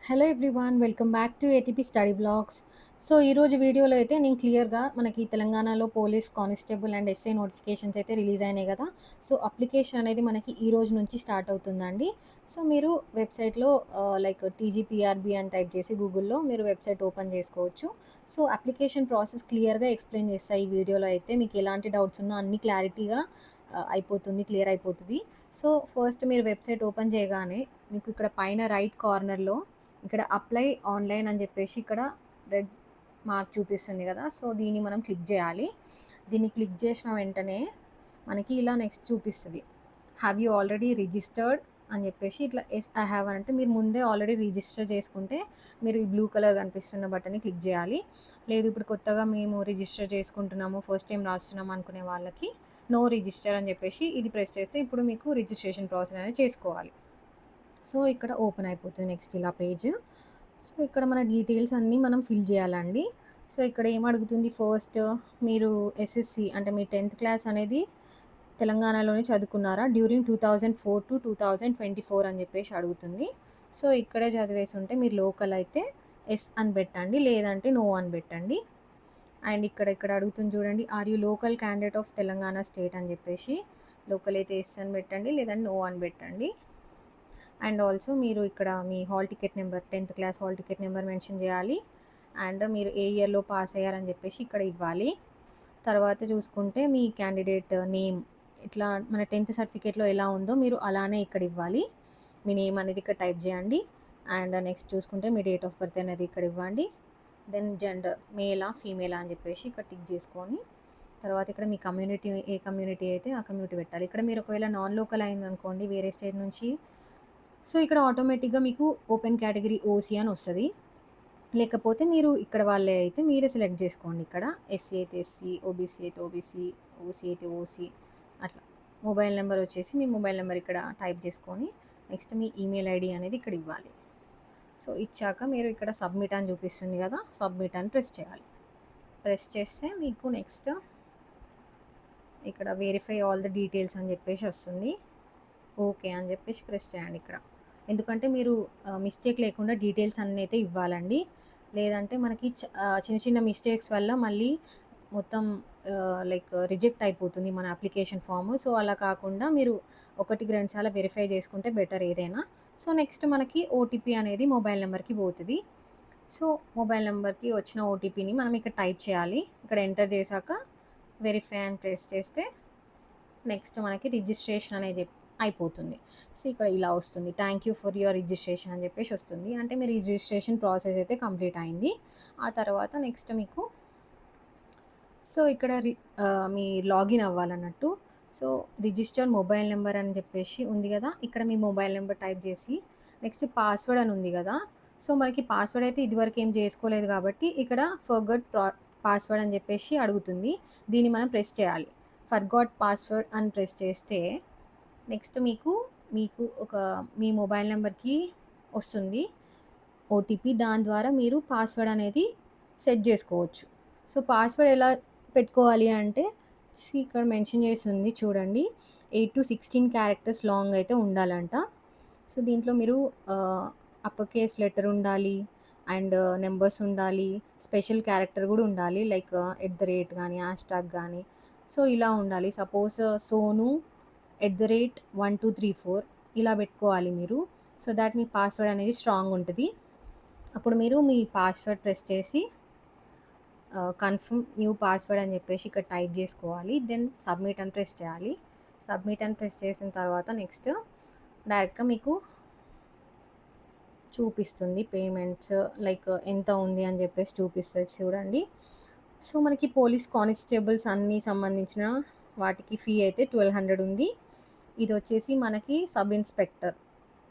Hello everyone. Welcome back to ATP study blogs. So, ఈరోజు వీడియోలో అయితే నేను క్లియర్‌గా మనకి తెలంగాణలో police constable and SI notifications అయితే రిలీజ్ అయినాయి గదా! సో, అప్లికేషన్ అనేది మనకి ఈ రోజు నుంచి స్టార్ట్ అవుతుందండి. సో, మీరు వెబ్‌సైట్‌లో లైక్ టీజీపీఆర్‌బీ అని టైప్ చేసి గూగుల్‌లో మీరు వెబ్‌సైట్ ఓపెన్ చేసుకోవచ్చు. సో, అప్లికేషన్ ప్రాసెస్ క్లియర్‌గా ఎక్స్‌ప్లెయిన్ చేస్తా ఈ వీడియోలో అయితే. మీకు ఎలాంటి డౌట్స్ ఉన్నా అన్నీ క్లారిటీగా అయిపోతుంది. క్లియర్ అయిపోతది. సో, ఫస్ట్ మీరు వెబ్‌సైట్ ఓపెన్ చేయగానే మీకు ఇక్కడ పైన రైట్ కార్నర్‌లో ఇక్కడ అప్లై ఆన్‌లైన్ అని జెప్పేసి ఇక్కడ రెడ్ మార్క్ చూపిస్తుంది గదా! సో, దీన్ని మనం క్లిక్ జేయాలి. దీన్ని క్లిక్ జేసిన వెంటనే మనకి ఇలా నెక్స్ట్ చూపిస్తది. హావ్ యూ ఆల్రెడీ రిజిస్టర్డ్ అని జెప్పేసి ఇట్లా యెస్ ఐ హావ్ అంటే మీరు ముందే ఆల్రెడీ రిజిస్టర్ చేసుకుంటే మీరు ఈ బ్లూ కలర్ కనిపిస్తున్న బటన్‌ని క్లిక్ జేయాలి. లేదు ఇప్పుడు కొత్తగా మేము రిజిస్టర్ చేసుకుంటున్నాము, ఫస్ట్ టైమ్ రాస్తున్నాము అనుకునే వాళ్ళకి నో రిజిస్టర్ అని జెప్పేసి ఇది ప్రెస్ చేస్తే ఇప్పుడు మీకు రిజిస్ట్రేషన్ ప్రాసెస్ అనేది చేసుకోవాలి. సో, ఇక్కడ ఓపెన్ అయిపోతుంది నెక్స్ట్ ఇలా పేజ్. సో, ఇక్కడ మన డీటెయిల్స్ అన్నీ మనం ఫిల్ చేయాలండి. సో, ఇక్కడ ఏమడుగుతుంది ఫస్ట్ మీరు ఎస్ఎస్‌సి అంటే మీ 10థ్ క్లాస్ అనేది తెలంగాణలోనే చదువుకున్నారా? డ్యూరింగ్ 2004-2024 అని చెప్పేసి అడుగుతుంది. సో, ఇక్కడే చదివేసుంటే మీరు లోకల్ అయితే యెస్ అని పెట్టండి. లేదంటే నో అని పెట్టండి. అండ్ ఇక్కడ అడుగుతుంది చూడండి. Are you local candidate of Telangana state అని చెప్పేసి లోకల్ అయితే యెస్ అని పెట్టండి. లేదంటే నో అని పెట్టండి. అండ్ ఆల్సో మీరు ఇక్కడ మీ హాల్ టికెట్ నెంబర్ 10థ్ class hall ticket number mention చేయాలి. అండ్ మీరు ఏ ఇయర్‌లో పాస్ అయ్యారని చెప్పేసి ఇక్కడ ఇవ్వాలి. తర్వాత చూసుకుంటే మీ క్యాండిడేట్ నేమ్ ఇట్లా మన 10థ్ సర్టిఫికేట్‌లో ఎలా ఉందో మీరు అలానే ఇక్కడ ఇవ్వాలి. మీ నేమ్ అనేది ఇక్కడ టైప్ చేయండి. అండ్ నెక్స్ట్ చూసుకుంటే మీ డేట్ ఆఫ్ బర్త్ అనేది ఇక్కడ ఇవ్వండి. దెన్ జెండర్ మేలా, ఫీమేలా అని చెప్పేసి ఇక్కడ టిక్ చేసుకొని తర్వాత ఇక్కడ మీ కమ్యూనిటీ ఏ కమ్యూనిటీ అయితే ఆ కమ్యూనిటీ పెట్టాలి. ఇక్కడ మీరు ఒకవేళ నాన్ లోకల్ అయిందనుకోండి వేరే స్టేట్ నుంచి, సో, ఇక్కడ ఆటోమేటిక్‌గా మీకు ఓపెన్ కేటగిరీ ఓసీ అని వస్తది. లేకపోతే మీరు ఇక్కడ వాళ్ళే అయితే మీరే సెలెక్ట్ జేసుకోండి ఇక్కడ. ఎస్సీ అయితే ఎస్సీ, ఓబీసీ అయితే ఓబీసీ, ఓసీ అయితే ఓసీ అట్లా. మొబైల్ నంబర్ వచ్చేసి మీ మొబైల్ నంబర్ ఇక్కడ టైప్ చేసుకొని, నెక్స్ట్ మీ ఈమెయిల్ ఐడీ అనేది ఇక్కడ ఇవ్వాలి. సో, ఇచ్చాక మీరు ఇక్కడ సబ్మిట్ అని చూపిస్తుంది గదా! సబ్మిట్ అని ప్రెస్ చేయాలి. ప్రెస్ చేస్తే మీకు నెక్స్ట్ ఇక్కడ వెరిఫై ఆల్ ద డీటెయిల్స్ అని చెప్పేసి వస్తుంది. ఓకే అని చెప్పేసి ప్రెస్ చేయండి ఇక్కడ. ఎందుకంటే మీరు మిస్టేక్ లేకుండా డీటెయిల్స్ అన్నీ అయితే ఇవ్వాలండి. లేదంటే మనకి చిన్న చిన్న మిస్టేక్స్ వల్ల మళ్ళీ మొత్తం లైక్ రిజెక్ట్ అయిపోతుంది మన అప్లికేషన్ ఫార్మ్. సో, అలా కాకుండా మీరు ఒకటికి రెండు సార్లు వెరిఫై చేసుకుంటే బెటర్ ఏదైనా. సో, నెక్స్ట్ మనకి ఓటీపీ అనేది మొబైల్ నంబర్‌కి పోతది. సో, మొబైల్ నంబర్‌కి వచ్చిన ఓటీపీని మనం ఇక్కడ టైప్ చేయాలి. ఇక్కడ ఎంటర్ చేశాక వెరిఫై అని ప్రెస్ చేస్తే నెక్స్ట్ మనకి రిజిస్ట్రేషన్ అనేది అయిపోతుంది. సో, ఇక్కడ ఇలా వస్తుంది. Thank you for your registration అని చెప్పేసి వస్తుంది. అంటే మీ రిజిస్ట్రేషన్ ప్రాసెస్ అయితే కంప్లీట్ అయింది. ఆ తర్వాత నెక్స్ట్ మీకు సో, ఇక్కడ మీ లాగిన్ అవ్వాలన్నట్టు. సో, రిజిస్టర్డ్ మొబైల్ నంబర్ అని చెప్పేసి ఉంది గదా! ఇక్కడ మీ మొబైల్ నంబర్ టైప్ చేసి నెక్స్ట్ పాస్వర్డ్ అని ఉంది గదా! సో, మనకి పాస్వర్డ్ అయితే ఇదివరకు ఏం చేసుకోలేదు కాబట్టి ఇక్కడ ఫర్గాట్ పాస్వర్డ్ అని చెప్పేసి అడుగుతుంది. దీన్ని మనం ప్రెస్ చేయాలి. ఫర్గాట్ పాస్వర్డ్ అని ప్రెస్ చేస్తే నెక్స్ట్ మీకు మీ మొబైల్ నంబర్‌కి వస్తుంది ఓటీపీ. దాని ద్వారా మీరు పాస్వర్డ్ అనేది సెట్ జేసుకోవచ్చు. సో, పాస్వర్డ్ ఎలా పెట్టుకోవాలి అంటే ఇక్కడ మెన్షన్ చేసి ఉంది చూడండి. 8-16 క్యారెక్టర్స్ లాంగ్ అయితే ఉండాలంట. సో, దీంట్లో మీరు అప్పర్ కేస్ లెటర్ ఉండాలి. అండ్ నంబర్స్ ఉండాలి. స్పెషల్ క్యారెక్టర్ గూడా ఉండాలి. లైక్ ఎట్ ద రేట్ గానీ, హ్యాష్‌ట్యాగ్ గానీ సో, ఇలా ఉండాలి. సపోజ్ సోను @1234 ఇలా పెట్టుకోవాలి మీరు. సో థాట్ మీ పాస్వర్డ్ అనేది స్ట్రాంగ్ ఉంటది. అప్పుడు మీరు మీ పాస్వర్డ్ ప్రెస్ చేసి కన్ఫర్మ్ న్యూ పాస్వర్డ్ అని చెప్పేసి ఇక్కడ టైప్ చేసుకోవాలి. దెన్ సబ్మిట్ అని ప్రెస్ చేయాలి. సబ్మిట్ అని ప్రెస్ చేసిన తర్వాత నెక్స్ట్ డైరెక్ట్‌గా మీకు చూపిస్తుంది పేమెంట్స్ లైక్ ఎంత ఉంది అని చెప్పేసి చూపిస్తది చూడండి. సో, మనకి పోలీస్ కానిస్టేబుల్స్ అన్నీ సంబంధించిన వాటికి ఫీ అయితే 1200 ఉంది. ఇదొచ్చేసి మనకి sub inspector,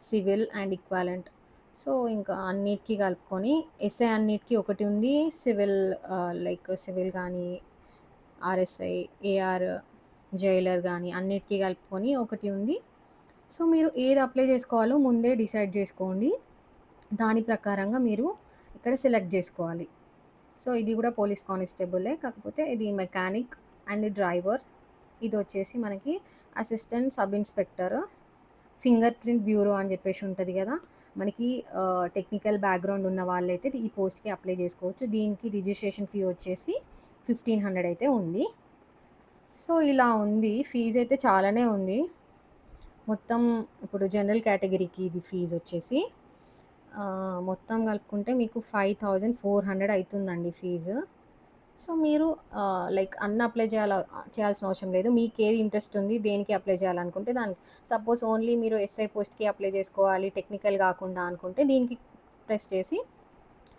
civil and equivalent. So, ఇంకా అన్నిటికి కలుపుకొని ఎస్ఐ అన్నిటికి ఒకటి ఉంది. సివిల్ లైక్ సివిల్ గానీ, ఆర్ఎస్ఐ, ఏఆర్, జైలర్ గానీ అన్నిటికి కలుపుకొని ఒకటి ఉంది. సో, మీరు ఏది అప్లై చేసుకోవాలో ముందే డిసైడ్ చేసుకోండి. దాని ప్రకారంగా మీరు ఇక్కడ సెలెక్ట్ జేసుకోవాలి. సో, ఇది గూడా పోలీస్ కానిస్టేబులే. కాకపోతే ఇది మెకానిక్ అండ్ డ్రైవర్. ఇదొచ్చేసి మనకి assistant sub inspector. Finger print bureau అని చెప్పేసి ఉంటది గదా! మనకి టెక్నికల్ బ్యాక్‌గ్రౌండ్ ఉన్న వాళ్ళైతే ఈ పోస్ట్‌కి అప్లై చేసుకోవచ్చు. దీనికి రిజిస్ట్రేషన్ ఫీ వచ్చేసి 1500 అయితే ఉంది. సో, ఇలా ఉంది. ఫీజయితే చాలానే ఉంది. మొత్తం ఇప్పుడు జనరల్ కేటగిరీకి ఇది ఫీజొచ్చేసి మొత్తం కలుపుకుంటే మీకు 5400 అయితుందండి ఫీజు. సో, మీరు లైక్ అన్ని అప్లై చేయాల్సిన అవసరం లేదు. మీకేది ఇంట్రెస్ట్ ఉంది, దేనికి అప్లై చేయాలనుకుంటే దానికి. సపోజ్ ఓన్లీ మీరు ఎస్ఐ పోస్ట్‌కి అప్లై చేసుకోవాలి, టెక్నికల్ కాకుండా అనుకుంటే దీనికి ప్రెస్ చేసి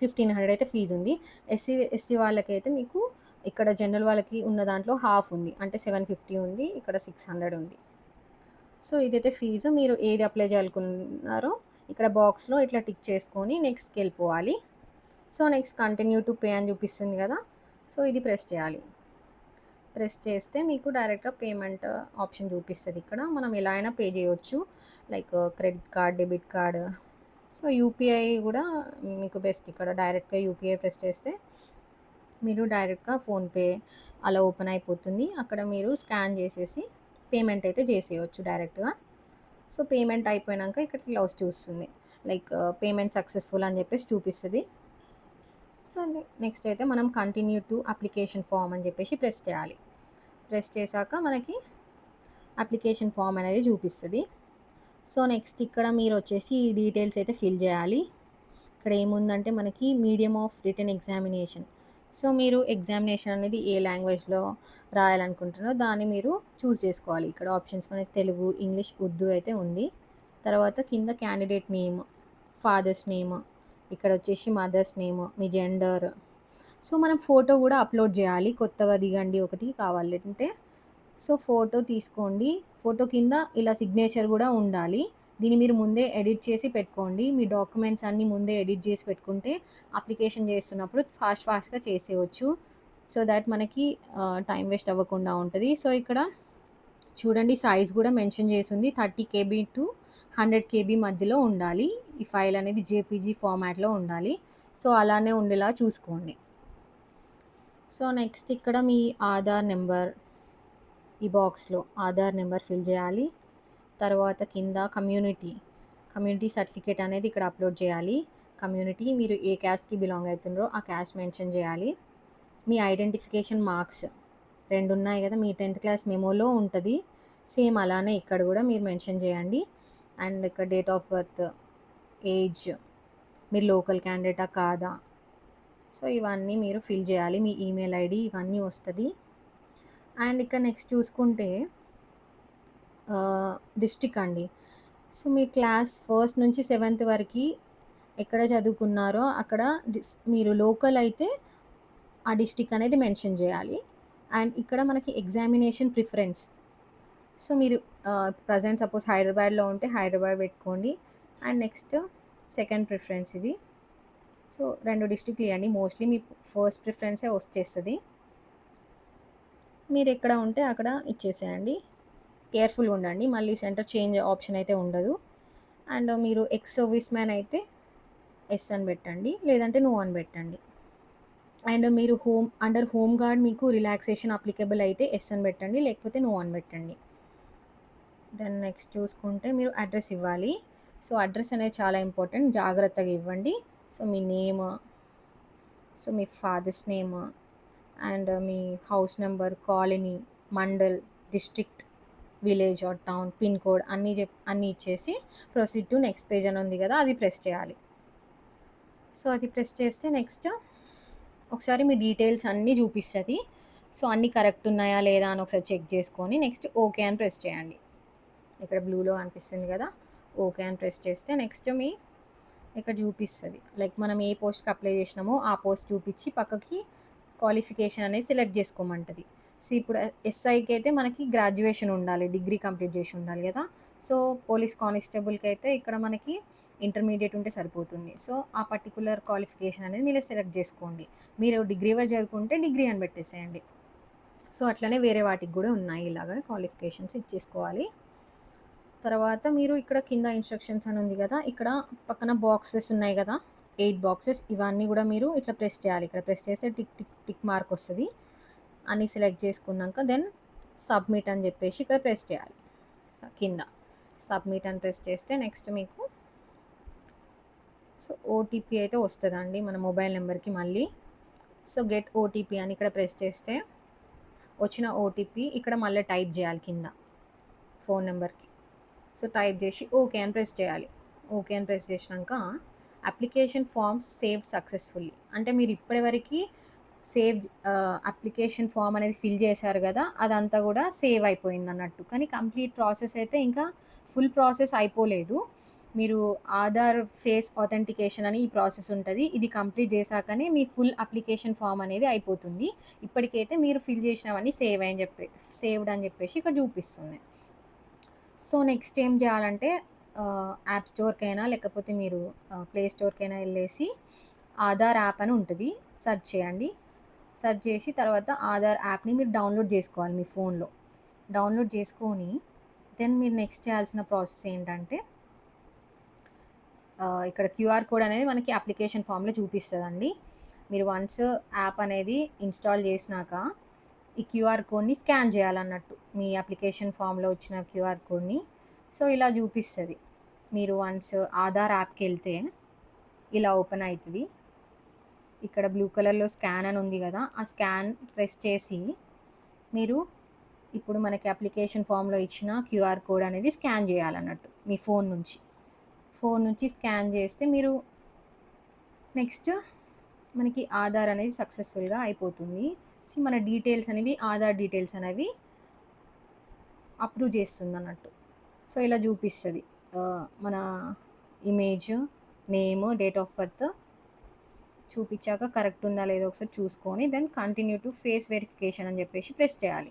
1500 అయితే ఫీజుంది. ఎస్సీ వాళ్ళకైతే మీకు ఇక్కడ జనరల్ వాళ్ళకి ఉన్న దాంట్లో హాఫ్ ఉంది. అంటే 750 ఉంది. ఇక్కడ 600 ఉంది. సో, ఇదైతే ఫీజు. మీరు ఏది అప్లై చేయాలనుకున్నారో ఇక్కడ బాక్స్‌లో ఇట్లా టిక్ చేసుకొని నెక్స్ట్‌కెళ్ళిపోవాలి. So, next continue to pay అని చూపిస్తుంది గదా! సో, ఇది ప్రెస్ చేయాలి. ప్రెస్ చేస్తే మీకు డైరెక్ట్‌గా పేమెంట్ ఆప్షన్ చూపిస్తది ఇక్కడ. మనం ఎలా అయినా పే చేయొచ్చు. Like credit card, debit card. So, UPI గూడా మీకు బెస్ట్ ఇక్కడ. డైరెక్ట్‌గా యూపీఐ ప్రెస్ చేస్తే మీరు డైరెక్ట్‌గా ఫోన్‌పే అలా ఓపెన్ అయిపోతుంది. అక్కడ మీరు స్కాన్ చేసేసి పేమెంట్ అయితే చేసేయొచ్చు డైరెక్ట్‌గా. సో, పేమెంట్ అయిపోయినంక ఇక్కడ క్లోజ్ చూస్తుంది. లైక్ పేమెంట్ సక్సెస్‌ఫుల్ అని చెప్పేసి చూపిస్తది. సో, నెక్స్ట్ అయితే మనం కంటిన్యూ టు అప్లికేషన్ ఫార్మ్ అని చెప్పేసి ప్రెస్ చేయాలి. ప్రెస్ చేశాక మనకి అప్లికేషన్ ఫార్మ్ అనేది చూపిస్తది. సో, నెక్స్ట్ ఇక్కడ మీరొచ్చేసి ఈ డీటెయిల్స్ అయితే ఫిల్ చేయాలి. ఇక్కడ ఏముందంటే మనకి medium of written examination. So, మీరు ఎగ్జామినేషన్ అనేది ఏ లాంగ్వేజ్‌లో రాయాలనుకుంటున్నారో దాన్ని మీరు చూజ్ చేసుకోవాలి. ఇక్కడ ఆప్షన్స్ మనకి తెలుగు, ఇంగ్లీష్, ఉర్దూ అయితే ఉంది. తర్వాత కింద క్యాండిడేట్ నేమ్, ఫాదర్స్ నేమ్, ఇక్కడొచ్చేసి మదర్స్ నేమ్, మీ జెండర్. సో, మనం ఫోటో గూడా అప్‌లోడ్ జేయాలి. కొత్తగా దిగండి ఒకటి కావాలంటే. సో, ఫోటో తీసుకోండి. ఫోటో కింద ఇలా సిగ్నేచర్ గూడా ఉండాలి. దీన్ని మీరు ముందే ఎడిట్ చేసి పెట్టుకోండి. మీ డాక్యుమెంట్స్ అన్నీ ముందే ఎడిట్ జేసి పెట్టుకుంటే అప్లికేషన్ చేస్తున్నప్పుడు ఫాస్ట్‌గా చేసేయొచ్చు. సో దట్ మనకి టైమ్ వేస్ట్ అవ్వకుండా ఉంటది. సో, ఇక్కడ చూడండి సైజ్ గూడా మెన్షన్ చేసుంది. 30 కేబీ టు 100 కేబీ మధ్యలో ఉండాలి. ఈ ఫైల్ అనేది జేపీజీ ఫార్మాట్‌లో ఉండాలి. సో, అలానే ఉండేలా చూసుకోండి. సో, నెక్స్ట్ ఇక్కడ మీ ఆధార్ నెంబర్ ఈ బాక్స్‌లో ఆధార్ నెంబర్ ఫిల్ చేయాలి. తర్వాత కింద కమ్యూనిటీ సర్టిఫికేట్ అనేది ఇక్కడ అప్‌లోడ్ చేయాలి. కమ్యూనిటీ మీరు ఏ క్యాస్ట్‌కి బిలాంగ్ అయితున్నారో ఆ క్యాస్ట్ మెన్షన్ చేయాలి. మీ ఐడెంటిఫికేషన్ మార్క్స్ 2 ఉన్నాయి గదా! మీ 10థ్ క్లాస్ మెమోలో ఉంటది. సేమ్ అలానే ఇక్కడ గూడా మీరు మెన్షన్ చేయండి. అండ్ ఇక్కడ డేట్ ఆఫ్ బర్త్, ఏజ్, మీరు లోకల్ క్యాండిడేటా కాదా? సో, ఇవన్నీ మీరు ఫిల్ చేయాలి. మీ ఈమెయిల్ ఐడీ ఇవన్నీ వస్తది. అండ్ ఇక్కడ నెక్స్ట్ చూసుకుంటే డిస్ట్రిక్ట్ అండి. సో, మీ క్లాస్ ఫస్ట్ నుంచి సెవెంత్ వరకి ఎక్కడ చదువుకున్నారో అక్కడ మీరు లోకల్ అయితే ఆ డిస్ట్రిక్ట్ అనేది మెన్షన్ చేయాలి. అండ్ ఇక్కడ మనకి ఎగ్జామినేషన్ ప్రిఫరెన్స్. సో, మీరు ప్రెజెంట్ సపోజ్ హైదరాబాద్‌లో ఉంటే హైదరాబాద్ పెట్టుకోండి. అండ్ నెక్స్ట్ సెకండ్ ప్రిఫరెన్స్ ఇది. సో, 2 డిస్ట్రిక్ట్‌లు ఇయ్యండి. మోస్ట్‌లీ మీ ఫస్ట్ ప్రిఫరెన్సే వచ్చేస్తది. మీరెక్కడ ఉంటే అక్కడ ఇచ్చేసేయండి. కేర్‌ఫుల్‌గా ఉండండి. మళ్ళీ సెంటర్ చేంజ్ ఆప్షన్ అయితే ఉండదు. అండ్ మీరు ఎక్స్ సర్వీస్ మ్యాన్ అయితే యెస్ అని పెట్టండి. లేదంటే నో అని పెట్టండి. అండ్ మీరు అండర్ హోమ్ గార్డ్ మీకు రిలాక్సేషన్ అప్లికేబుల్ అయితే యెస్ అని పెట్టండి. లేకపోతే నో అని పెట్టండి. దెన్ నెక్స్ట్ చూసుకుంటే మీరు అడ్రస్ ఇవ్వాలి. సో, అడ్రస్ అనేది చాలా ఇంపార్టెంట్. జాగ్రత్తగా ఇవ్వండి. So, me name, so, me father's name and me house number, colony, mandal, district, village or town, pin code అన్నీ ఇచ్చేసి ప్రొసీడ్ టు నెక్స్ట్ పేజ్ అని ఉంది గదా! అది ప్రెస్ చేయాలి. సో, అది ప్రెస్ చేస్తే నెక్స్ట్ ఒకసారి మీ డీటెయిల్స్ అన్నీ చూపిస్తది. సో, అన్నీ కరెక్ట్ ఉన్నాయా లేదా అని ఒకసారి చెక్ చేసుకొని నెక్స్ట్ ఓకే అని ప్రెస్ చేయండి. ఇక్కడ బ్లూలో కనిపిస్తుంది గదా! ఓకే అని ప్రెస్ చేస్తే నెక్స్ట్ ఇక్కడ చూపిస్తది. లైక్ మనం ఏ పోస్ట్‌కి అప్లై చేసినామో ఆ పోస్ట్ చూపిచ్చి పక్కకి క్వాలిఫికేషన్ అనేది సెలెక్ట్ చేసుకోమంటది. సో, ఇప్పుడు ఎస్ఐకి అయితే మనకి గ్రాడ్యుయేషన్ ఉండాలి. డిగ్రీ కంప్లీట్ చేసి ఉండాలి గదా! సో, పోలీస్ కానిస్టేబుల్‌కి అయితే ఇక్కడ మనకి ఇంటర్మీడియేట్ ఉంటే సరిపోతుంది. సో, ఆ పర్టిక్యులర్ క్వాలిఫికేషన్ అనేది మీరు సెలెక్ట్ చేసుకోండి. మీరు డిగ్రీ వరకు చదువుకుంటే డిగ్రీ అని పెట్టేసేయండి. సో, అట్లనే వేరే వాటికి గూడా ఉన్నాయి ఇలాగా క్వాలిఫికేషన్స్ ఇచ్చేసుకోవాలి. తర్వాత మీరు ఇక్కడ కింద ఇన్‌స్ట్రక్షన్స్ అని ఉంది గదా! ఇక్కడ పక్కన బాక్సెస్ ఉన్నాయి గదా! 8 బాక్సెస్ ఇవన్నీ గూడా మీరు ఇట్లా ప్రెస్ చేయాలి. ఇక్కడ ప్రెస్ చేస్తే టిక్ మార్క్ వస్తది. అన్నీ సెలెక్ట్ చేసుకున్నాక దెన్ సబ్మిట్ అని జెప్పేసి ఇక్కడ ప్రెస్ చేయాలి. కింద. సబ్మిట్ అని ప్రెస్ చేస్తే నెక్స్ట్ మీకు సో ఓటీపీ అయితే వస్తదండి మన మొబైల్ నెంబర్‌కి మళ్ళీ. సో గెట్ ఓటీపీ అని ఇక్కడ ప్రెస్ చేస్తే వచ్చిన ఓటీపీ ఇక్కడ మళ్ళీ టైప్ చేయాలి కింద ఫోన్ నెంబర్‌కి. సో టైప్ చేసి ఓకే అని ప్రెస్ చేయాలి. ఓకే అని ప్రెస్ చేసినాక అప్లికేషన్ ఫార్మ్స్ సేవ్డ్ సక్సెస్‌ఫుల్లీ అంటే మీరు ఇప్పటివరకి అప్లికేషన్ ఫార్మ్ అనేది ఫిల్ చేశారు కదా! అదంతా కూడా సేవ్ అయిపోయిందన్నట్టు. కానీ కంప్లీట్ ప్రాసెస్ అయితే ఇంకా ఫుల్ ప్రాసెస్ అయిపోలేదు. మీరు ఆధార్ ఫేస్ ఆథెంటికేషన్ అని ఈ ప్రాసెస్ ఉంటది. ఇది కంప్లీట్ చేశాకనే మీ ఫుల్ అప్లికేషన్ ఫార్మ్ అనేది అయిపోతుంది. ఇప్పటికైతే మీరు ఫిల్ చేసినవన్నీ సేవ్డ్ అని చెప్పేసి ఇక్కడ చూపిస్తుంది. సో నెక్స్ట్ ఏం చేయాలంటే యాప్ స్టోర్‌కైనా లేకపోతే మీరు ప్లే స్టోర్‌కైనా ఎళ్ళేసి ఆధార్ యాప్ అని ఉంటది. సెర్చ్ చేయండి. సెర్చ్ చేసి తర్వాత ఆధార్ యాప్‌ని మీరు డౌన్‌లోడ్ చేసుకోవాలి మీ ఫోన్‌లో. డౌన్‌లోడ్ చేసుకొని దెన్ మీరు నెక్స్ట్ చేయాల్సిన ప్రాసెస్ ఏంటంటే ఇక్కడ క్యూఆర్ కోడ్ అనేది మనకి అప్లికేషన్ ఫామ్‌లో చూపిస్తదండి. మీరు వన్స్ యాప్ అనేది ఇన్‌స్టాల్ చేసినాక ఈ క్యూఆర్ కోడ్‌ని స్కాన్ చేయాలన్నట్టు. మీ అప్లికేషన్ ఫామ్‌లో వచ్చిన క్యూఆర్ కోడ్‌ని. సో ఇలా చూపిస్తది. మీరు వన్స్ ఆధార్ యాప్‌కెళ్తే ఇలా ఓపెన్ అయితది. ఇక్కడ బ్లూ కలర్‌లో స్కాన్ అని ఉంది గదా! ఆ స్కాన్ ప్రెస్ చేసి మీరు ఇప్పుడు మనకి అప్లికేషన్ ఫామ్‌లో ఇచ్చిన క్యూఆర్ కోడ్ అనేది స్కాన్ చేయాలన్నట్టు మీ ఫోన్ నుంచి. ఫోన్ నుంచి స్కాన్ చేస్తే మీరు నెక్స్ట్ మనకి ఆధార్ అనేది సక్సెస్‌ఫుల్‌గా అయిపోతుంది. సో మన డీటెయిల్స్ అనేవి ఆధార్ డీటెయిల్స్ అనేవి అప్రూవ్ చేస్తుందన్నట్టు. సో ఇలా చూపిస్తది. మన image, name, date of birth చూపిచ్చాక కరెక్ట్ ఉందా లేదో ఒకసారి చూసుకొని then continue to face verification అని చెప్పేసి ప్రెస్ చేయాలి.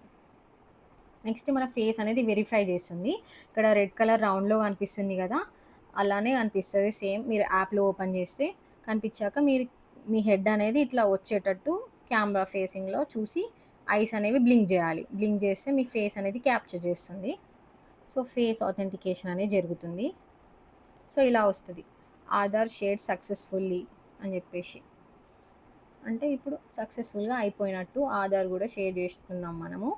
నెక్స్ట్ మన ఫేస్ అనేది వెరిఫై చేస్తుంది. ఇక్కడ రెడ్ కలర్ రౌండ్‌లో కనిపిస్తుంది గదా! అలానే కనిపిస్తది సేమ్ మీరు యాప్‌లో ఓపెన్ చేస్తే కనిపించాక మీ హెడ్ అనేది ఇట్లా వచ్చేటట్టు కెమెరా ఫేసింగ్‌లో చూసి ఐస్ అనేవి బ్లింక్ చేయాలి. బ్లింక్ చేస్తే మీ ఫేస్ అనేది క్యాప్చర్ చేస్తుంది. సో ఫేస్ ఆథెంటికేషన్ అనేది జరుగుతుంది. సో ఇలా వస్తది. ఆధార్ షేర్డ్ సక్సెస్‌ఫుల్లీ అని చెప్పేసి. అంటే ఇప్పుడు సక్సెస్‌ఫుల్‌గా అయిపోయినట్టు ఆధార్ గూడా షేర్ చేస్తున్నాం మనము.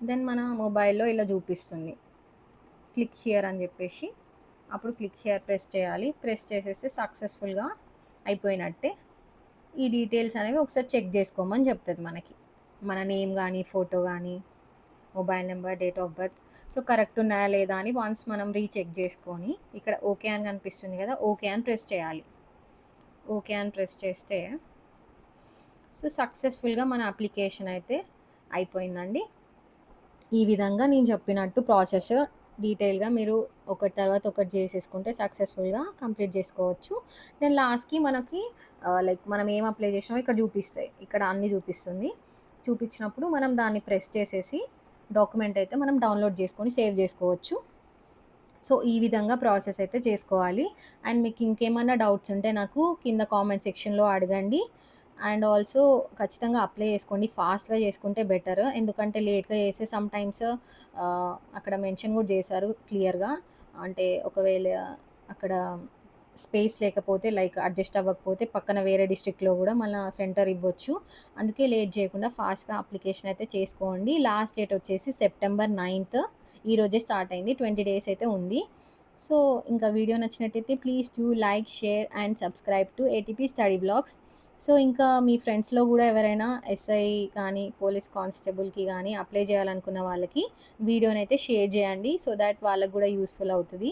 దెన్ మన మొబైల్‌లో ఇలా చూపిస్తుంది. క్లిక్ హియర్ అని చెప్పేసి అప్పుడు క్లిక్ హియర్ ప్రెస్ చేయాలి. ప్రెస్ చేసేస్తే సక్సెస్‌ఫుల్‌గా అయిపోయినట్టే. ఈ డీటెయిల్స్ అనేవి ఒకసారి చెక్ చేసుకోమని చెప్తది మనకి. మన నేమ్ గానీ, ఫోటో గానీ, mobile number, date of birth so correct ఉన్నాయా లేదా అని వన్స్ మనం రీచెక్ చేసుకొని ఇక్కడ ఓకే అని కనిపిస్తుంది కదా! ఓకే అని ప్రెస్ చేయాలి. ఓకే అని ప్రెస్ చేస్తే సో సక్సెస్‌ఫుల్‌గా మన అప్లికేషన్ అయితే అయిపోయిందండి. ఈ విధంగా నేను చెప్పినట్టు ప్రాసెస్ డీటెయిల్‌గా మీరు ఒకటి తర్వాత ఒకటి చేసేసుకుంటే సక్సెస్‌ఫుల్‌గా కంప్లీట్ చేసుకోవచ్చు. దెన్ లాస్ట్‌కి మనకి లైక్ మనం ఏం అప్లై చేసినామో ఇక్కడ చూపిస్తాయి. ఇక్కడ అన్నీ చూపిస్తుంది. చూపించినప్పుడు మనం దాన్ని ప్రెస్ చేసేసి డాక్యుమెంట్ అయితే మనం డౌన్‌లోడ్ చేసుకొని సేవ్ చేసుకోవచ్చు. సో, ఈ విధంగా ప్రాసెస్ అయితే చేసుకోవాలి. అండ్ మీకు ఇంకేమన్నా డౌట్స్ ఉంటే నాకు కింద కామెంట్ సెక్షన్‌లో అడగండి. అండ్ ఆల్సో ఖచ్చితంగా అప్లై చేసుకోండి. ఫాస్ట్‌గా చేసుకుంటే బెటర్. ఎందుకంటే లేట్‌గా చేస్తే సమ్‌టైమ్స్ అక్కడ మెన్షన్ కూడా చేశారు క్లియర్‌గా. అంటే ఒకవేళ అక్కడ స్పేస్ లేకపోతే లైక్ అడ్జస్ట్ అవ్వకపోతే పక్కన వేరే డిస్ట్రిక్ట్‌లో గూడా మళ్ళా సెంటర్ ఇవ్వచ్చు. అందుకే లేట్ చేయకుండా ఫాస్ట్‌గా అప్లికేషన్ అయితే చేసుకోండి. లాస్ట్ డేట్ వచ్చేసి సెప్టెంబర్ 9థ్ ఈరోజే స్టార్ట్ అయింది. 20 డేస్ అయితే ఉంది. సో, ఇంకా వీడియో నచ్చినట్టయితే please do like, share and subscribe to ATP study vlogs. So, ఇంకా మీ ఫ్రెండ్స్‌లో గూడా ఎవరైనా ఎస్ఐ కానీ, పోలీస్ కానిస్టేబుల్‌కి గానీ అప్లై చేయాలనుకున్న వాళ్ళకి వీడియోనైతే షేర్ చేయండి. సో థాట్ వాళ్ళకి గూడా యూజ్‌ఫుల్ అవుతది.